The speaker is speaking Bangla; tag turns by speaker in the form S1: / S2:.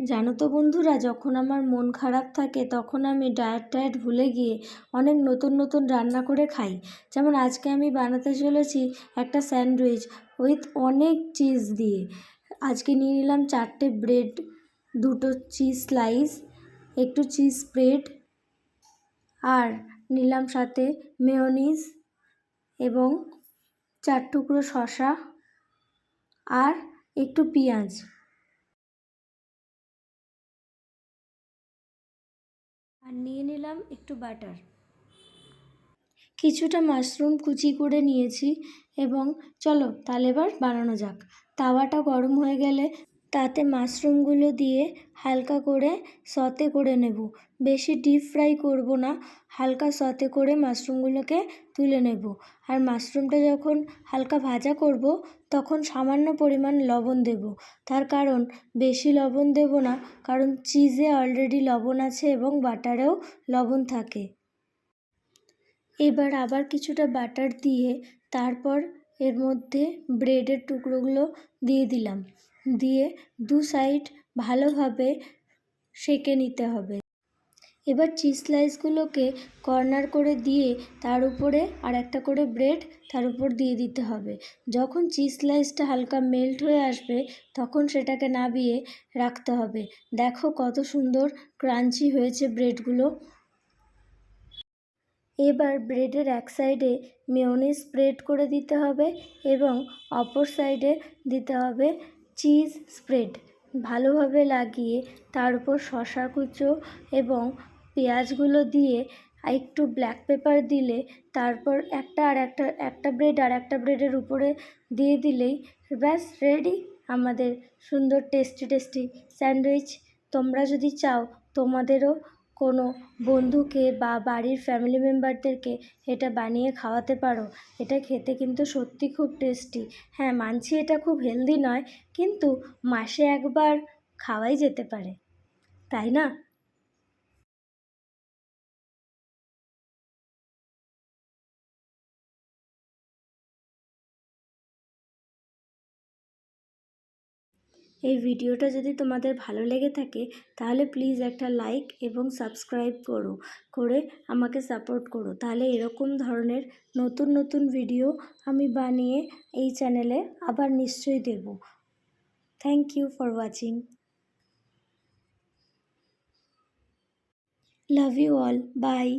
S1: জানো তো বন্ধুরা, যখন আমার মন খারাপ থাকে তখন আমি ডায়েট ভুলে গিয়ে অনেক নতুন নতুন রান্না করে খাই। যেমন আজকে আমি বানাতে চলেছি একটা স্যান্ডউইচ উইথ অনেক চিজ দিয়ে। আজকে নিয়ে নিলাম 4টে ব্রেড, 2টো চিজ স্লাইস, একটু চিজ স্প্রেড, আর নিলাম সাথে মেয়োনিজ এবং 4 টুকরো শসা আর একটু পেঁয়াজ। আর নিয়ে নিলাম একটু বাটার। কিছুটা মাশরুম কুচি করে নিয়েছি এবং চলো তাহলে এবার বানানো যাক। তাওয়াটা গরম হয়ে গেলে তাতে মাশরুমগুলো দিয়ে হালকা করে সতে করে নেব। বেশি ডিপ ফ্রাই করব না, হালকা সতে করে মাশরুমগুলোকে তুলে নেব। আর মাশরুমটা যখন হালকা ভাজা করব তখন সামান্য পরিমাণ লবণ দেব। তার কারণ বেশি লবণ দেব না, কারণ চিজে অলরেডি লবণ আছে এবং বাটারেও লবণ থাকে। এবার আবার কিছুটা বাটার দিয়ে তারপর এর মধ্যে ব্রেডের টুকরোগুলো দিয়ে দিলাম, দিয়ে দু সাইড ভালোভাবে সেঁকে নিতে হবে। এবার চিজ স্লাইসগুলোকে কর্নার করে দিয়ে তার উপরে আর একটা করে ব্রেড তার উপর দিয়ে দিতে হবে। যখন চিজ স্লাইসটা হালকা মেল্ট হয়ে আসবে তখন সেটাকে নামিয়ে রাখতে হবে। দেখো কত সুন্দর ক্রাঞ্চি হয়েছে ব্রেডগুলো। এবার ব্রেডের এক সাইডে মেয়োনিজ স্প্রেড করে দিতে হবে এবং অপর সাইডে দিতে হবে চিজ স্প্রেড। ভালোভাবে লাগিয়ে তার উপর শসা কুচো এবং পেঁয়াজগুলো দিয়ে একটু ব্ল্যাক পেপার দিলে তারপর একটা ব্রেড আর একটা ব্রেডের উপরে দিয়ে দিলেই ব্যাস রেডি আমাদের সুন্দর টেস্টি স্যান্ডউইচ। তোমরা যদি চাও তোমাদেরও কোনো বন্ধুকে বা বাড়ির ফ্যামিলি মেম্বারদেরকে এটা বানিয়ে খাওয়াতে পারো। এটা খেতে কিন্তু সত্যি খুব টেস্টি। হ্যাঁ, মানছি এটা খুব হেলদি নয়, কিন্তু মাসে একবার খাওয়াই যেতে পারে, তাই না? এই ভিডিওটা যদি তোমাদের ভালো লেগে থাকে তাহলে প্লিজ একটা লাইক এবং সাবস্ক্রাইব করে আমাকে সাপোর্ট করো। তাহলে এরকম ধরনের নতুন নতুন ভিডিও আমি বানিয়ে এই চ্যানেলে আবার নিশ্চয়ই দেব। Thank you for watching. Love you all, by.